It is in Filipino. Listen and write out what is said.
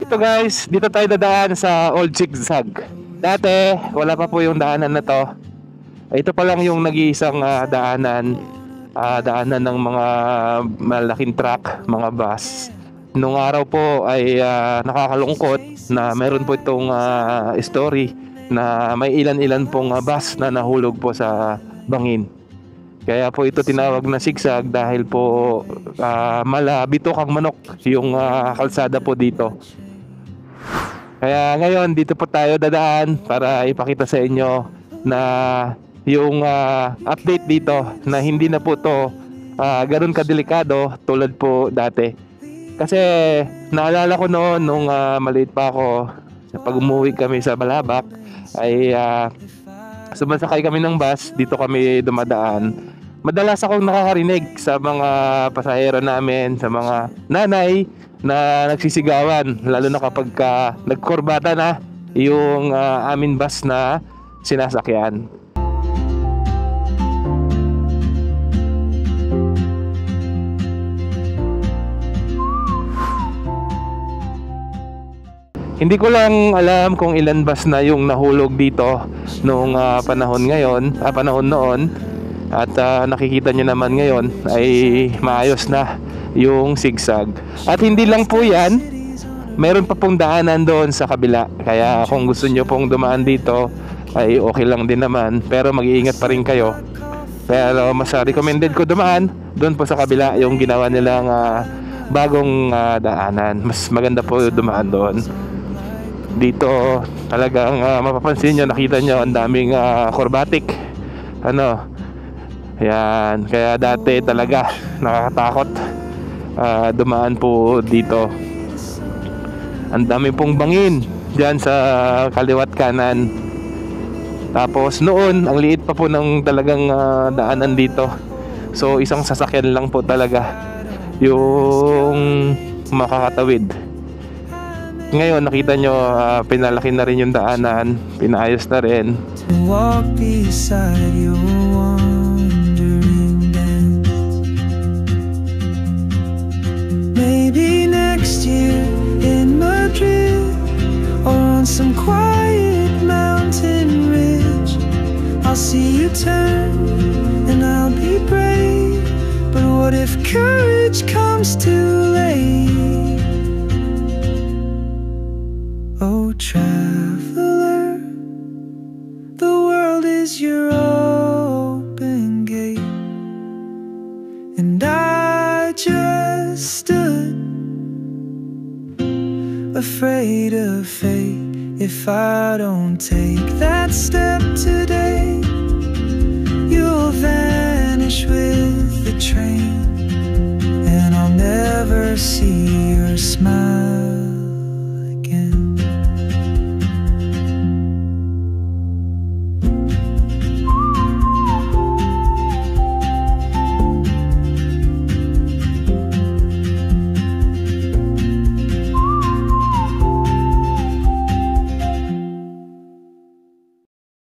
Ito guys, dito tayo dadaan sa Old Zigzag. Dati, wala pa po yung daanan na to. Ito pa lang yung nag-iisang daanan ng mga malaking truck, mga bus. Nung araw po ay nakakalungkot na meron po itong story na may ilan-ilan pong bus na nahulog po sa bangin. Kaya po ito tinawag na zigzag dahil po bitok ang manok yung kalsada po dito. Kaya ngayon dito po tayo dadaan para ipakita sa inyo na yung update dito na hindi na po to ganun kadelikado tulad po dati. Kasi naalala ko noon nung maliit pa ako, pag umuwi kami sa Balabac ay sumasakay kami ng bus, dito kami dumadaan. Madalas akong nakakarinig sa mga pasahero namin, sa mga nanay na nagsisigawan, lalo na kapag nagkurbata na yung amin bus na sinasakyan. Hindi ko lang alam kung ilan bus na yung nahulog dito nung panahon noon. At nakikita nyo naman ngayon ay maayos na yung zigzag. At hindi lang po yan, meron pa pong daanan doon sa kabila. Kaya kung gusto nyo pong dumaan dito ay okay lang din naman, pero mag-iingat pa rin kayo. Pero mas recommended ko dumaan doon po sa kabila, yung ginawa nilang bagong daanan. Mas maganda po dumaan doon. Dito talagang mapapansin nyo, nakita nyo ang daming acrobatic. Ayan, kaya dati talaga nakakatakot dumaan po dito. Ang dami pong bangin dyan sa kaliwat kanan. Tapos noon, ang liit pa po ng talagang daanan dito. So isang sasakyan lang po talaga yung makakatawid. Ngayon nakita nyo, pinalaki na rin yung daanan, pinaayos na rin. Walk beside your wandering dance. Maybe next year in Madrid, or on some quiet mountain ridge, I'll see you turn and I'll be brave. But what if courage comes too late? Oh traveler, the world is your open gate, and I just stood afraid of fate. If I don't take that step today,